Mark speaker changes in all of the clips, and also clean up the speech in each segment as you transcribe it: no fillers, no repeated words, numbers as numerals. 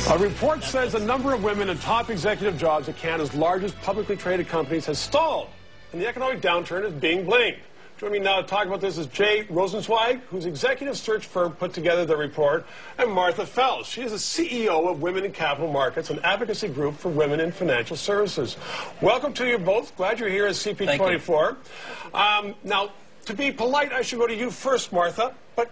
Speaker 1: A report says the number of women in top executive jobs at Canada's largest publicly traded companies has stalled, and the economic downturn is being blamed. Joining me now to talk about this is Jay Rosenzweig, whose executive search firm put together the report, and Martha Fell. She is the CEO of Women in Capital Markets, an advocacy group for women in financial services. Welcome to you both. Glad you're here at CP24. Now, to be polite, I should go to you first, Martha, but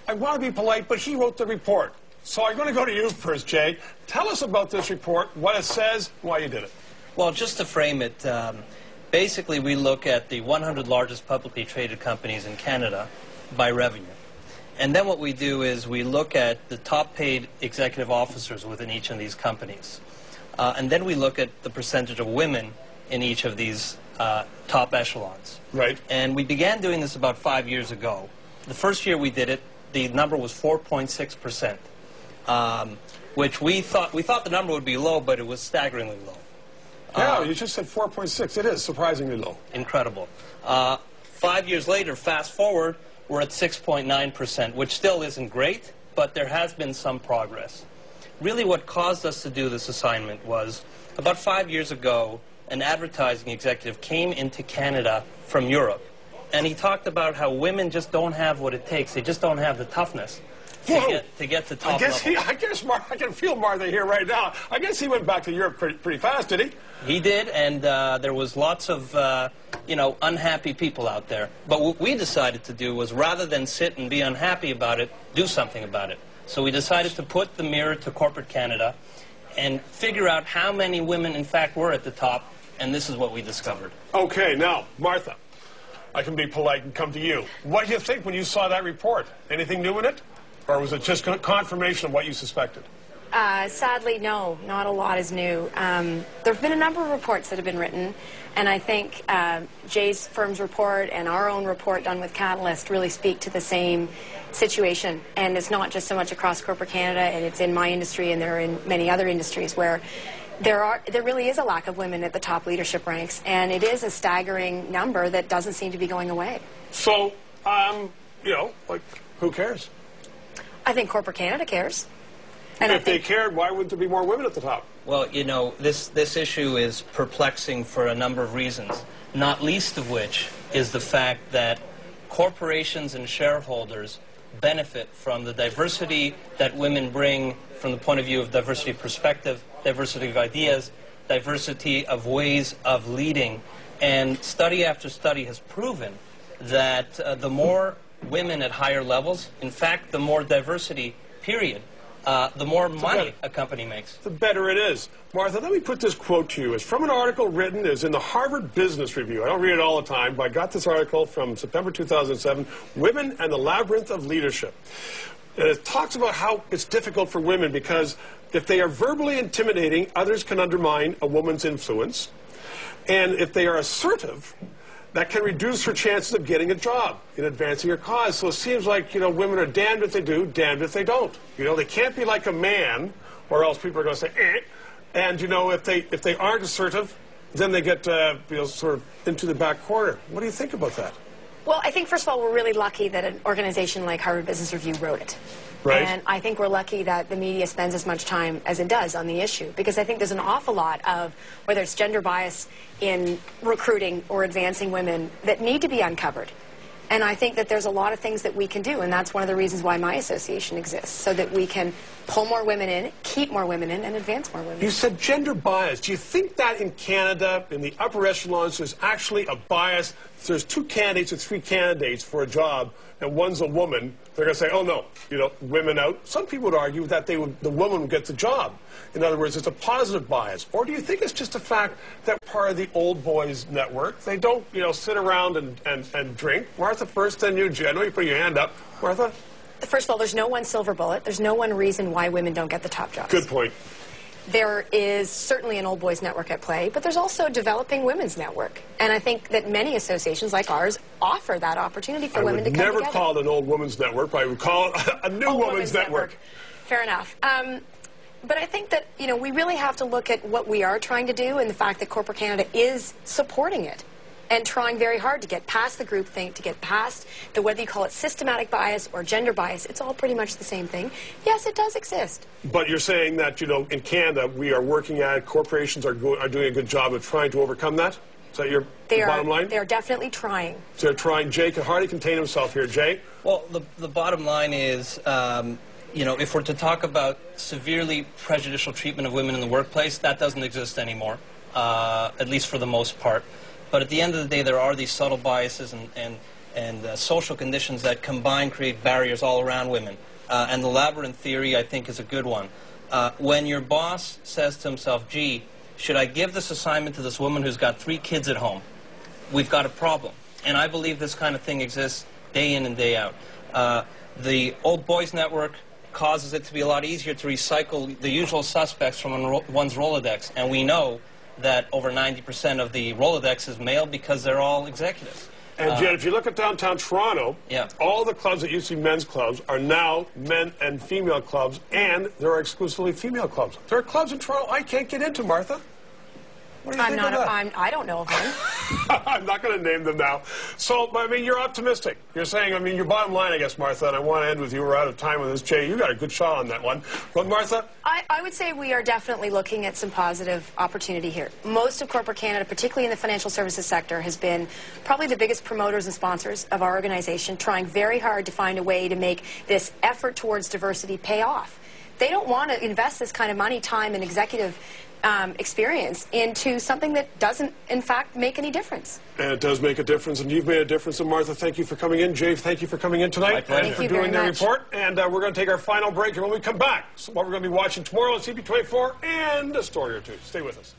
Speaker 1: I want to be polite, but he wrote the report. So I'm going to go to you first, Jay. Tell us about this report, what it says, why you did it.
Speaker 2: Well, just to frame it, basically we look at the 100 largest publicly traded companies in Canada by revenue. And then what we do is we look at the top paid executive officers within each of these companies. And then we look at the percentage of women in each of these top echelons.
Speaker 1: Right.
Speaker 2: And we began doing this about 5 years ago. The first year we did it, the number was 4.6%. Which we thought the number would be low, but it was staggeringly low.
Speaker 1: Yeah, you just said 4.6. It is surprisingly low.
Speaker 2: Incredible. 5 years later, fast forward, we're at 6.9%, which still isn't great, but there has been some progress. Really what caused us to do this assignment was, about 5 years ago, an advertising executive came into Canada from Europe, and he talked about how women just don't have what it takes. They just don't have the toughness to get to top level.
Speaker 1: I can feel Martha here right now. I guess he went back to Europe pretty fast, did he?
Speaker 2: He did, and there was lots of, unhappy people out there. But what we decided to do was, rather than sit and be unhappy about it, do something about it. So we decided to put the mirror to corporate Canada and figure out how many women, in fact, were at the top, and this is what we discovered.
Speaker 1: Okay, now, Martha, I can be polite and come to you. What do you think when you saw that report? Anything new in it? Or was it just confirmation of what you suspected?
Speaker 3: Sadly, no. Not a lot is new. There have been a number of reports that have been written, and I think Jay's firm's report and our own report done with Catalyst really speak to the same situation. And it's not just so much across corporate Canada, and it's in my industry, and they're in many other industries where there really is a lack of women at the top leadership ranks, and it is a staggering number that doesn't seem to be going away.
Speaker 1: So, who cares?
Speaker 3: I think corporate Canada cares. And
Speaker 1: if they cared, why wouldn't there be more women at the top?
Speaker 2: Well, this issue is perplexing for a number of reasons, not least of which is the fact that corporations and shareholders benefit from the diversity that women bring from the point of view of diversity of perspective, diversity of ideas, diversity of ways of leading. And study after study has proven that the more women at higher levels, in fact, the more diversity, period, the more money a company makes.
Speaker 1: The better it is. Martha, let me put this quote to you. It's from an article written, is in the Harvard Business Review. I don't read it all the time, but I got this article from September 2007, Women and the Labyrinth of Leadership. And it talks about how it's difficult for women because if they are verbally intimidating, others can undermine a woman's influence. And if they are assertive, that can reduce her chances of getting a job in advancing her cause. So it seems like, women are damned if they do, damned if they don't. They can't be like a man, or else people are going to say, eh. And, if they aren't assertive, then they get, sort of into the back corner. What do you think about that?
Speaker 3: Well, I think, first of all, we're really lucky that an organization like Harvard Business Review wrote it.
Speaker 1: Right.
Speaker 3: And I think we're lucky that the media spends as much time as it does on the issue, because I think there's an awful lot of, whether it's gender bias in recruiting or advancing women, that need to be uncovered. And I think that there's a lot of things that we can do, and that's one of the reasons why my association exists, so that we can pull more women in, keep more women in, and advance more women.
Speaker 1: You said gender bias. Do you think that in Canada, in the upper echelons, there's actually a bias? If there's 2 candidates or 3 candidates for a job, and one's a woman, they're going to say, oh, no, women out. Some people would argue that the woman would get the job. In other words, it's a positive bias. Or do you think it's just a fact that part of the old boys network, they don't, sit around and drink? Martha first, then you, Jay. I know you put your hand up. Martha?
Speaker 3: First of all, there's no one silver bullet. There's no one reason why women don't get the top jobs.
Speaker 1: Good point.
Speaker 3: There is certainly an old boys network at play, but there's also a developing women's network. And I think that many associations like ours offer that opportunity for women to come together.
Speaker 1: I would never call it an old women's network, but I would call it a new women's network.
Speaker 3: Fair enough. But I think that, we really have to look at what we are trying to do and the fact that corporate Canada is supporting it. and trying very hard to get past the groupthink, to get past the, whether you call it systematic bias or gender bias, it's all pretty much the same thing. Yes, it does exist.
Speaker 1: But you're saying that, you know, in Canada, we are working at it, corporations are doing a good job of trying to overcome that? Is that your bottom line?
Speaker 3: They're definitely trying.
Speaker 1: So they're trying. Jay can hardly contain himself here. Jay?
Speaker 2: Well, the bottom line is, you know, if we're to talk about severely prejudicial treatment of women in the workplace, that doesn't exist anymore, at least for the most part. But at the end of the day, there are these subtle biases and social conditions that combine create barriers all around women. And the labyrinth theory, I think, is a good one. When your boss says to himself, gee, should I give this assignment to this woman who's got 3 kids at home? We've got a problem. And I believe this kind of thing exists day in and day out. The Old Boys Network causes it to be a lot easier to recycle the usual suspects from one's Rolodex. And we know that over 90% of the Rolodex is male because they're all executives.
Speaker 1: And Jen, if you look at downtown Toronto, all the clubs that used to be men's clubs are now men and female clubs, and there are exclusively female clubs. There are clubs in Toronto I can't get into, Martha. What do you think of that?
Speaker 3: I don't know of them.
Speaker 1: I'm not going to name them now. So, I mean, you're optimistic. You're saying, I mean, your bottom line, I guess, Martha, and I want to end with you. We're out of time with this. Jay, you got a good shot on that one. But, Martha?
Speaker 3: I would say we are definitely looking at some positive opportunity here. Most of corporate Canada, particularly in the financial services sector, has been probably the biggest promoters and sponsors of our organization, trying very hard to find a way to make this effort towards diversity pay off. They don't want to invest this kind of money, time, and executive experience into something that doesn't, in fact, make any difference.
Speaker 1: And it does make a difference, and you've made a difference. And Martha, thank you for coming in. Jay, thank you for coming in tonight and for doing the report. And we're going to take our final break, and when we come back, what we're going to be watching tomorrow on CP24 and a story or two. Stay with us.